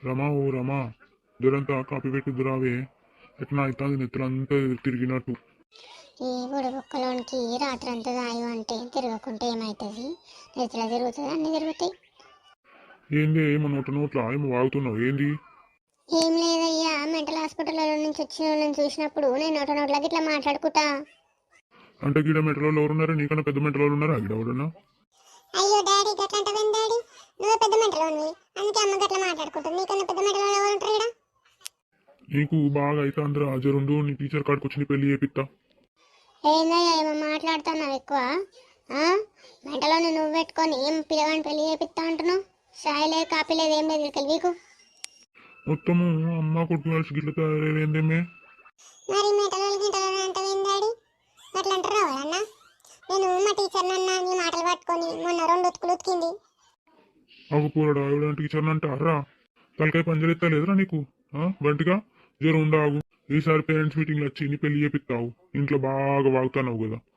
రమా ఓ రమా జరంతా copy పెట్టుద్దురావే ఎట్లా అవుతుంది నెత్తులంతా తిరిగినట్టు. ఈ బుడబుక్కలోనికి రాత్రంతా దాయు అంటే తిరగకుంటే ఏమవుతుంది? నెత్తిలో తిరుగుతుంది, అన్నీ తిరుగుతాయి. ఏంది ఏమో నోట్ల ఏమో వాగుతున్నావు ఏంది? ఏం లేదయ్యా, మెంటల్ హాస్పిటల్లో నుంచి వచ్చిన వాళ్ళని చూసినప్పుడు నేను నోట్లకి ఇట్లా మాట్లాడుకుంటా. అంటే గిడ మెట్రోలో ఎవరున్నారా? నీకన్నా పెద్ద మెట్రోలు ఉన్నారా గిడ ఎవరన్నా? అయ్యో డాడీ గట్లంటావేం డాడీ? నువ్వే పెద్ద మెంటలోనివి, అందుకే అమ్మ గట్లా మాట్లాడుకుంటుంది. నీకన్నా పెద్ద మెంటలో ఎవరు ఉంటారు ఇక్కడ? నీకు బాగా అయితే అందరూ హాజరుండు, నీ టీచర్ కాడికి వచ్చి నీ పెళ్లి చేపిస్తా. ఏందయ్యా ఏమో మాట్లాడుతున్నావు ఎక్కువ? మెంటలోని నువ్వు పెట్టుకొని ఏం పిల్లవాడిని పెళ్లి చేపిస్తా అంటున్నావు? చాయ్ లేదు, కాపీ లేదు, ఏం లేదు ఇక్కడ వీకు. మొత్తము అమ్మ కొడుకు కలిసి గిట్ల తయారైందేమే. మరి మెంటలో గింటలో అంటావేం డాడీ? అట్లా అంటారా వాళ్ళన్నా? నేను మా టీచర్ నన్న నీ మాటలు పట్టుకొని మొన్న 2 ఉతుకులు ఉతికింది. అవు పూరడా ఎవడ టీచర్ అంటారా? తలకాయ పంజరెత్తా లేదురా నీకు? బంటిగా జ్వరం ఉండాగు. ఈసారి పేరెంట్స్ మీటింగ్లు వచ్చి నీ పెళ్లి చేపిస్తావు. ఇంట్లో బాగా వాగుతున్నావు కదా.